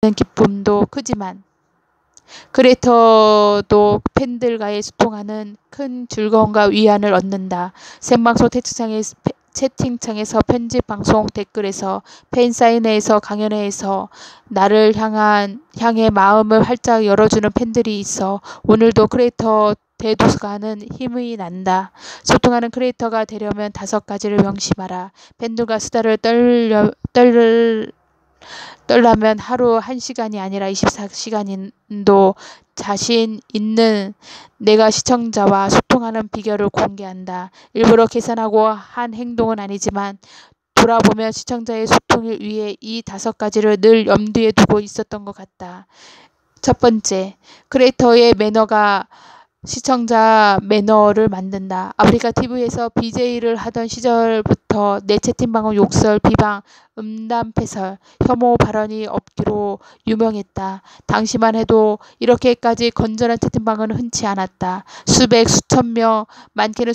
기쁨도 크지만 크리에이터도 팬들과의 소통하는 큰 즐거움과 위안을 얻는다. 생방송 채팅창에서 편집 방송 댓글에서 팬사인회에서 강연회에서 나를 향해 마음을 활짝 열어주는 팬들이 있어 오늘도 크리에이터 대도서관은 힘이 난다. 소통하는 크리에이터가 되려면 5가지를 명심하라. 팬들과 수다를 떨려면 하루 1시간이 아니라 24시간도 자신 있는 내가 시청자와 소통하는 비결을 공개한다. 일부러 계산하고 한 행동은 아니지만 돌아보면 시청자의 소통을 위해 이 5가지를 늘 염두에 두고 있었던 것 같다. 첫 번째, 크리에이터의 매너가 시청자 매너를 만든다. 아프리카 TV에서 BJ를 하던 시절부터 내 채팅방은 욕설, 비방, 음담패설, 혐오 발언이 없기로 유명했다. 당시만 해도 이렇게까지 건전한 채팅방은 흔치 않았다. 수백, 수천 명, 많게는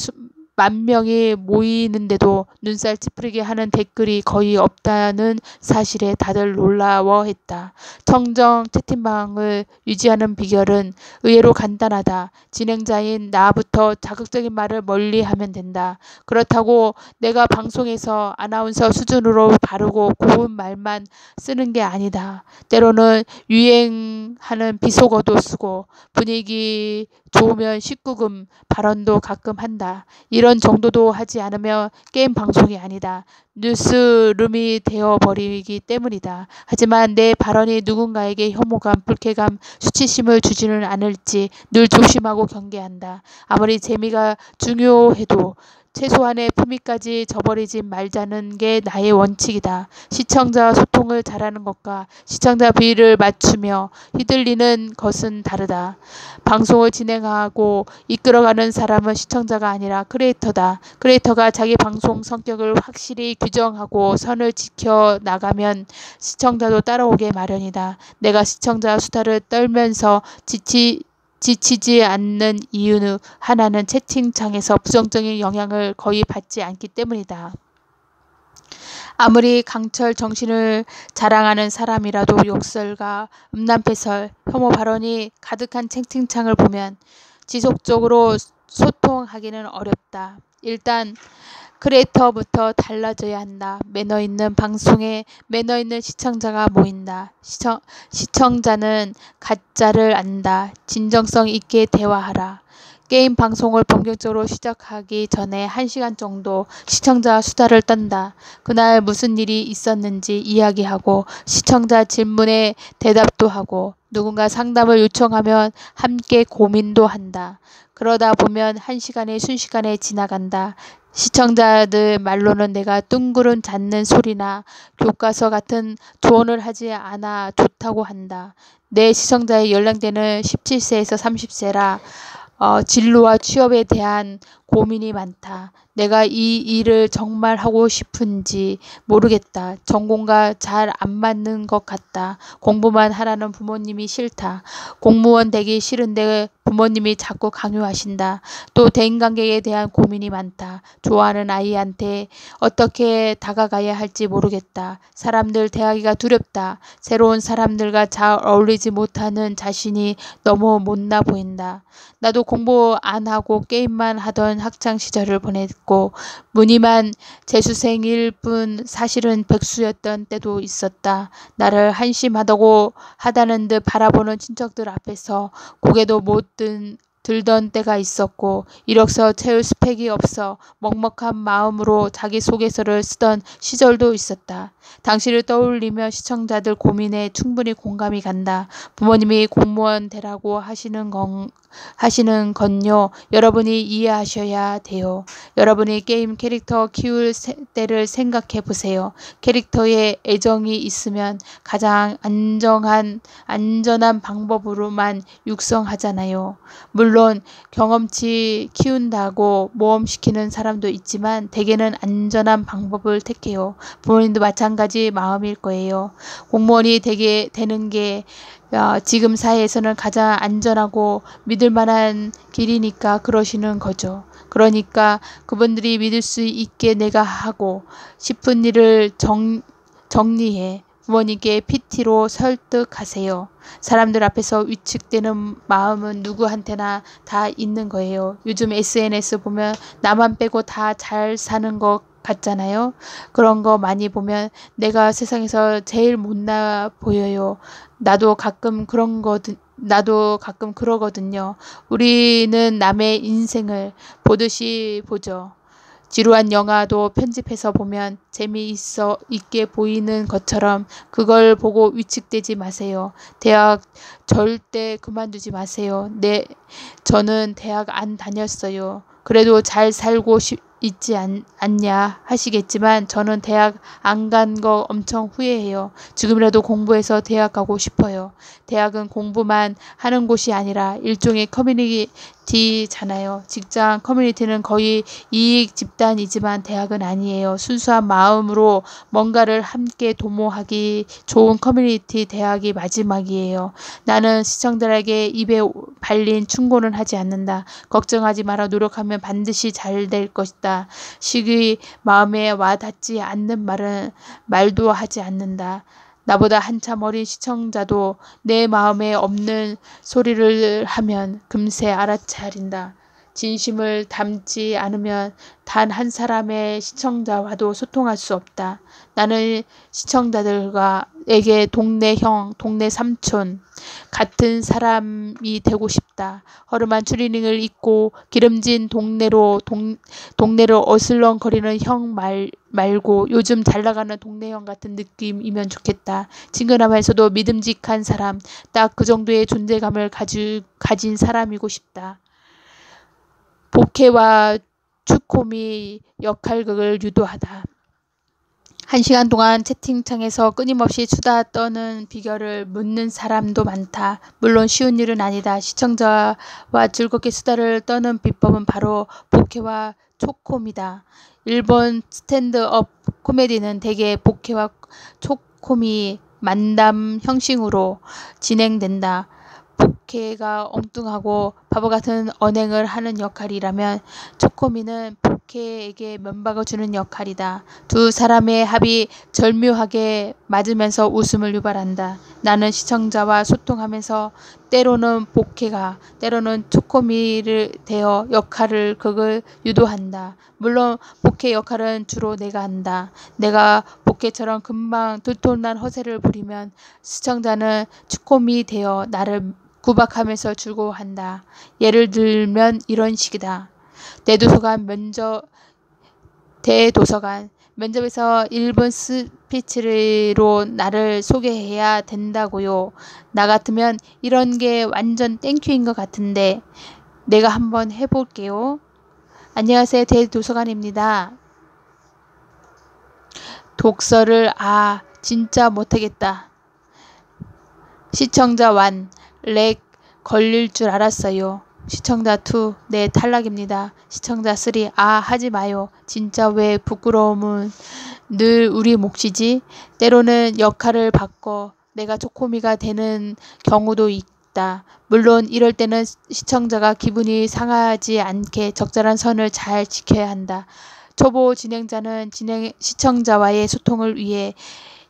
만 명이 모이는데도 눈살 찌푸리게 하는 댓글이 거의 없다는 사실에 다들 놀라워했다. 청정 채팅방을 유지하는 비결은 의외로 간단하다. 진행자인 나부터 자극적인 말을 멀리하면 된다. 그렇다고 내가 방송에서 아나운서 수준으로 바르고 고운 말만 쓰는 게 아니다. 때로는 유행하는 비속어도 쓰고 분위기 좋으면 19금 발언도 가끔 한다. 이런 정도도 하지 않으면 게임 방송이 아니다. 뉴스룸이 되어버리기 때문이다. 하지만 내 발언이 누군가에게 혐오감, 불쾌감, 수치심을 주지는 않을지 늘 조심하고 경계한다. 아무리 재미가 중요해도 최소한의 품위까지 저버리지 말자는 게 나의 원칙이다. 시청자와 소통을 잘하는 것과 시청자 비율을 맞추며 휘둘리는 것은 다르다. 방송을 진행하고 이끌어가는 사람은 시청자가 아니라 크리에이터다. 크리에이터가 자기 방송 성격을 확실히 규정하고 선을 지켜나가면 시청자도 따라오게 마련이다. 내가 시청자 수다를 떨면서 지치지 않는 이유 하나는 채팅창에서 부정적인 영향을 거의 받지 않기 때문이다. 아무리 강철 정신을 자랑하는 사람이라도 욕설과 음란패설, 혐오 발언이 가득한 채팅창을 보면 지속적으로 소통하기는 어렵다. 일단 크리에이터부터 달라져야 한다. 매너 있는 방송에 매너 있는 시청자가 모인다. 시청자는 가짜를 안다. 진정성 있게 대화하라. 게임 방송을 본격적으로 시작하기 전에 1시간 정도 시청자 수다를 떤다. 그날 무슨 일이 있었는지 이야기하고 시청자 질문에 대답도 하고 누군가 상담을 요청하면 함께 고민도 한다. 그러다 보면 1시간이 순식간에 지나간다. 시청자들 말로는 내가 뚱그름 잡는 소리나 교과서 같은 조언을 하지 않아 좋다고 한다. 내 시청자의 연령대는 17세에서 30세라 진로와 취업에 대한 고민이 많다. 내가 이 일을 정말 하고 싶은지 모르겠다. 전공과 잘 안 맞는 것 같다. 공부만 하라는 부모님이 싫다. 공무원 되기 싫은데 부모님이 자꾸 강요하신다. 또 대인관계에 대한 고민이 많다. 좋아하는 아이한테 어떻게 다가가야 할지 모르겠다. 사람들 대하기가 두렵다. 새로운 사람들과 잘 어울리지 못하는 자신이 너무 못나 보인다. 나도 공부 안 하고 게임만 하던 학창 시절을 보냈고 무늬만 재수생일 뿐 사실은 백수였던 때도 있었다. 나를 한심하다고 하다는 듯 바라보는 친척들 앞에서 고개도 못 들던 때가 있었고 이력서 채울 스펙이 없어 먹먹한 마음으로 자기소개서를 쓰던 시절도 있었다. 당시를 떠올리며 시청자들 고민에 충분히 공감이 간다. 부모님이 공무원 되라고 하시는 건요. 여러분이 이해하셔야 돼요. 여러분이 게임 캐릭터 키울 때를 생각해 보세요. 캐릭터에 애정이 있으면 가장 안전한 방법으로만 육성하잖아요. 물론 경험치 키운다고 모험시키는 사람도 있지만 대개는 안전한 방법을 택해요. 부모님도 마찬가지 마음일 거예요. 공무원이 되는 게 지금 사회에서는 가장 안전하고 믿을 만한 길이니까 그러시는 거죠. 그러니까 그분들이 믿을 수 있게 내가 하고 싶은 일을 정리해. 부모님께 PT로 설득하세요. 사람들 앞에서 위축되는 마음은 누구한테나 다 있는 거예요. 요즘 SNS 보면 나만 빼고 다 잘 사는 것 같잖아요. 그런 거 많이 보면 내가 세상에서 제일 못나 보여요. 나도 가끔 그러거든요. 우리는 남의 인생을 보듯이 보죠. 지루한 영화도 편집해서 보면 재미있게 보이는 것처럼 그걸 보고 위축되지 마세요. 대학 절대 그만두지 마세요. 저는 대학 안 다녔어요. 그래도 잘 살고 있지 않냐 하시겠지만 저는 대학 안 간 거 엄청 후회해요. 지금이라도 공부해서 대학 가고 싶어요. 대학은 공부만 하는 곳이 아니라 일종의 커뮤니티잖아요. 직장 커뮤니티는 거의 이익 집단이지만 대학은 아니에요. 순수한 마음으로 뭔가를 함께 도모하기 좋은 커뮤니티 대학이 마지막이에요. 나는 시청자들에게 입에 발린 충고는 하지 않는다. 걱정하지 마라. 노력하면 반드시 잘 될 것이다. 시기 마음에 와닿지 않는 말도 하지 않는다. 나보다 한참 어린 시청자도 내 마음에 없는 소리를 하면 금세 알아차린다. 진심을 담지 않으면 단 한 사람의 시청자와도 소통할 수 없다. 나는 시청자들에게 동네 형, 동네 삼촌 같은 사람이 되고 싶다. 허름한 추리닝을 입고 기름진 동네를 어슬렁거리는 형 말고 요즘 잘나가는 동네 형 같은 느낌이면 좋겠다. 친근하면서도 믿음직한 사람, 딱 그 정도의 존재감을 가진 사람이고 싶다. 복해와 추코미 역할극을 유도하다. 1시간 동안 채팅창에서 끊임없이 수다 떠는 비결을 묻는 사람도 많다. 물론 쉬운 일은 아니다. 시청자와 즐겁게 수다를 떠는 비법은 바로 복해와 초코미다. 일본 스탠드업 코미디는 대개 복해와 초코미 만담 형식으로 진행된다. 복해가 엉뚱하고 바보같은 언행을 하는 역할이라면 초코미는 복해에게 면박을 주는 역할이다. 두 사람의 합이 절묘하게 맞으면서 웃음을 유발한다. 나는 시청자와 소통하면서 때로는 복해가 때로는 초코미를 되어 극을 유도한다. 물론 복해 역할은 주로 내가 한다. 내가 복해처럼 금방 들통난 허세를 부리면 시청자는 초코미 되어 나를 구박하면서 즐거워한다. 예를 들면 이런 식이다. 대도서관 면접에서 1분 스피치로 나를 소개해야 된다고요. 나 같으면 이런 게 완전 땡큐인 것 같은데 내가 한번 해볼게요. 안녕하세요. 대도서관입니다. 독서를 진짜 못하겠다. 시청자 1. 렉 걸릴 줄 알았어요. 시청자 2. 네, 탈락입니다. 시청자 3. 하지 마요. 진짜 왜 부끄러움은 늘 우리 몫이지? 때로는 역할을 바꿔 내가 초코미가 되는 경우도 있다. 물론 이럴 때는 시청자가 기분이 상하지 않게 적절한 선을 잘 지켜야 한다. 초보 진행자는 시청자와의 소통을 위해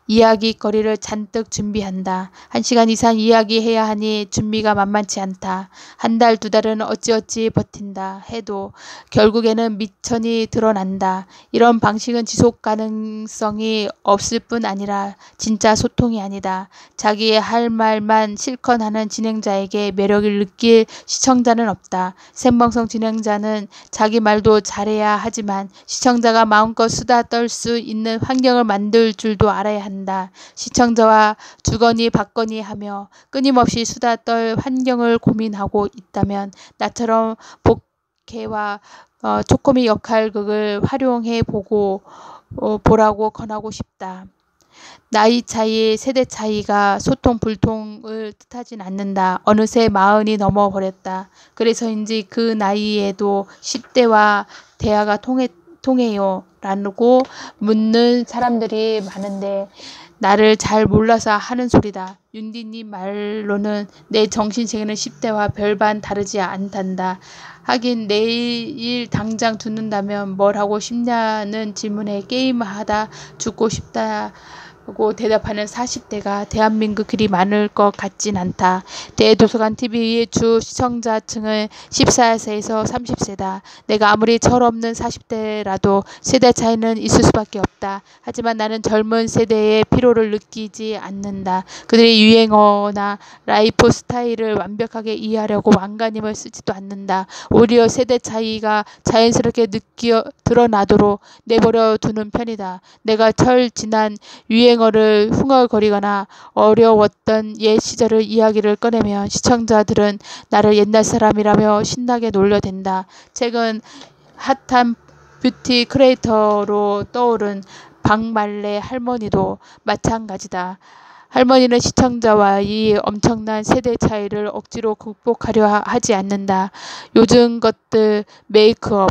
이야기거리를 잔뜩 준비한다. 1시간 이상 이야기해야 하니 준비가 만만치 않다. 1달, 2달은 어찌어찌 버틴다 해도 결국에는 미천이 드러난다. 이런 방식은 지속 가능성이 없을 뿐 아니라 진짜 소통이 아니다. 자기의 할 말만 실컷 하는 진행자에게 매력을 느낄 시청자는 없다. 생방송 진행자는 자기 말도 잘해야 하지만 시청자가 마음껏 수다 떨 수 있는 환경을 만들 줄도 알아야 한다. 시청자와 주거니 받거니 하며 끊임없이 수다 떨 환경을 고민하고 있다면 나처럼 복해와 초코미 역할극을 활용해 보라고 권하고 싶다. 나이 차이, 세대 차이가 소통 불통을 뜻하진 않는다. 어느새 40이 넘어버렸다. 그래서인지 그 나이에도 10대와 대화가 통해요? 라고 묻는 사람들이 많은데 나를 잘 몰라서 하는 소리다. 윤디님 말로는 내 정신세계는 10대와 별반 다르지 않단다. 하긴 내일 당장 죽는다면 뭘 하고 싶냐는 질문에 게임하다 죽고 싶다 고 대답하는 40대가 대한민국 그리 많을 것 같진 않다. 대도서관 TV의 주 시청자층은 14세에서 30세다. 내가 아무리 철없는 40대라도 세대 차이는 있을 수밖에 없다. 하지만 나는 젊은 세대의 피로를 느끼지 않는다. 그들의 유행어나 라이프 스타일을 완벽하게 이해하려고 안간힘을 쓰지도 않는다. 오히려 세대 차이가 자연스럽게 드러나도록 내버려 두는 편이다. 내가 철 지난 유행어를 흥얼거리거나 어려웠던 옛 시절의 이야기를 꺼내면 시청자들은 나를 옛날 사람이라며 신나게 놀려댄다. 최근 핫한 뷰티 크리에이터로 떠오른 박말레 할머니도 마찬가지다. 할머니는 시청자와의 엄청난 세대 차이를 억지로 극복하려 하지 않는다. 요즘 것들 메이크업,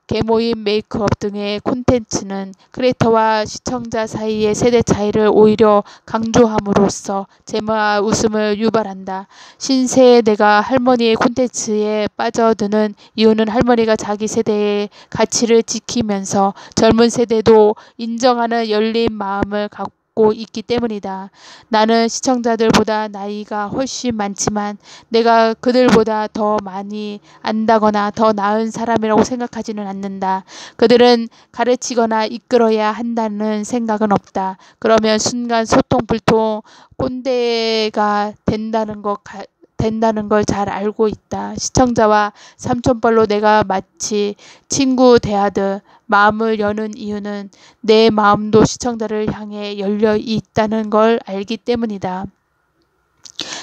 개모임 메이크업 등의 콘텐츠는 크리에이터와 시청자 사이의 세대 차이를 오히려 강조함으로써 재미와 웃음을 유발한다. 신세대가 할머니의 콘텐츠에 빠져드는 이유는 할머니가 자기 세대의 가치를 지키면서 젊은 세대도 인정하는 열린 마음을 갖고 있기 때문이다. 나는 시청자들보다 나이가 훨씬 많지만 내가 그들보다 더 많이 안다거나 더 나은 사람이라고 생각하지는 않는다. 그들은 가르치거나 이끌어야 한다는 생각은 없다. 그러면 순간 소통불통 꼰대가 된다는 걸 잘 알고 있다. 시청자와 삼촌뻘로 내가 마치 친구 대하듯 마음을 여는 이유는 내 마음도 시청자를 향해 열려 있다는 걸 알기 때문이다.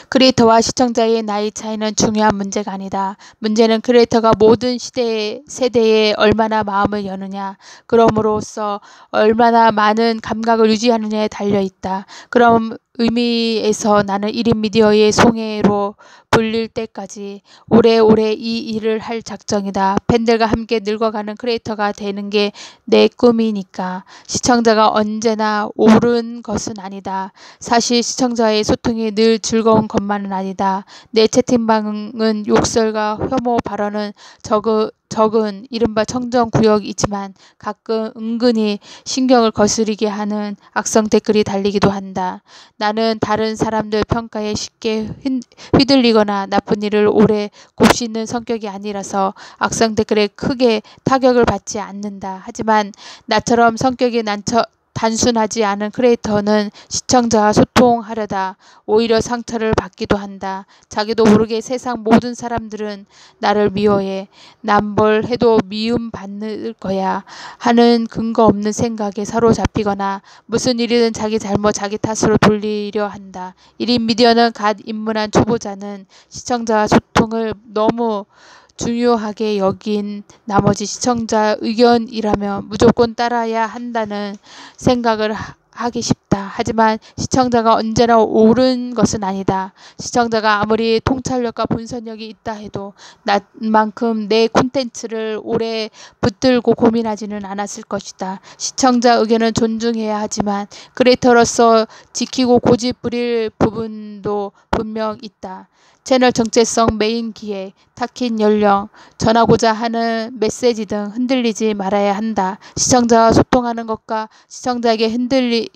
크리에이터와 시청자의 나이 차이는 중요한 문제가 아니다. 문제는 크리에이터가 모든 세대에 얼마나 마음을 여느냐, 그럼으로써 얼마나 많은 감각을 유지하느냐에 달려있다. 그런 의미에서 나는 1인 미디어의 송해로 불릴 때까지 오래오래 이 일을 할 작정이다. 팬들과 함께 늙어가는 크리에이터가 되는 게 내 꿈이니까. 시청자가 언제나 옳은 것은 아니다. 사실 시청자의 소통이 늘 즐거운 것만은 아니다. 내 채팅방은 욕설과 혐오 발언은 적은 이른바 청정구역이지만 가끔 은근히 신경을 거스르게 하는 악성 댓글이 달리기도 한다. 나는 다른 사람들 평가에 쉽게 휘둘리거나 나쁜 일을 오래 곱씹는 성격이 아니라서 악성 댓글에 크게 타격을 받지 않는다. 하지만 나처럼 성격이 단순하지 않은 크리에이터는 시청자와 소통하려다 오히려 상처를 받기도 한다. 자기도 모르게 세상 모든 사람들은 나를 미워해. 난 뭘 해도 미움받을 거야 하는 근거 없는 생각에 사로잡히거나 무슨 일이든 자기 잘못 자기 탓으로 돌리려 한다. 1인 미디어는 갓 입문한 초보자는 시청자와 소통을 너무 중요하게 여긴 나머지 시청자 의견이라면 무조건 따라야 한다는 생각을 하기 쉽다. 하지만 시청자가 언제나 옳은 것은 아니다. 시청자가 아무리 통찰력과 분석력이 있다 해도 나만큼 내 콘텐츠를 오래 붙들고 고민하지는 않았을 것이다. 시청자 의견은 존중해야 하지만 크리에이터로서 지키고 고집 부릴 부분도 분명 있다. 채널 정체성, 메인 기획, 타깃 연령, 전하고자 하는 메시지 등 흔들리지 말아야 한다. 시청자와 소통하는 것과 시청자에게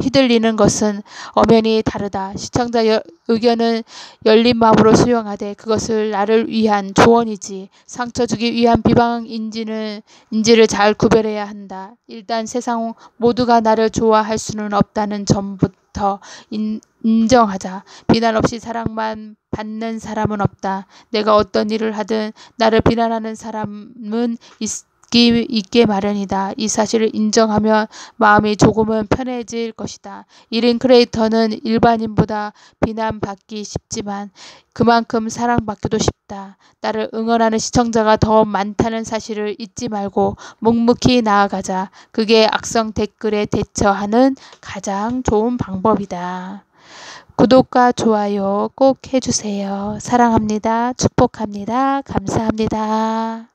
휘둘리는 것은 엄연히 다르다. 시청자 의견은 열린 마음으로 수용하되 그것을 나를 위한 조언이지 상처 주기 위한 비방인지를 잘 구별해야 한다. 일단 세상 모두가 나를 좋아할 수는 없다는 점부터 인정하자. 비난 없이 사랑만 받는 사람은 없다. 내가 어떤 일을 하든 나를 비난하는 사람은 있게 마련이다. 이 사실을 인정하면 마음이 조금은 편해질 것이다. 1인 크리에이터는 일반인보다 비난받기 쉽지만 그만큼 사랑받기도 쉽다. 나를 응원하는 시청자가 더 많다는 사실을 잊지 말고 묵묵히 나아가자. 그게 악성 댓글에 대처하는 가장 좋은 방법이다. 구독과 좋아요 꼭 해주세요. 사랑합니다. 축복합니다. 감사합니다.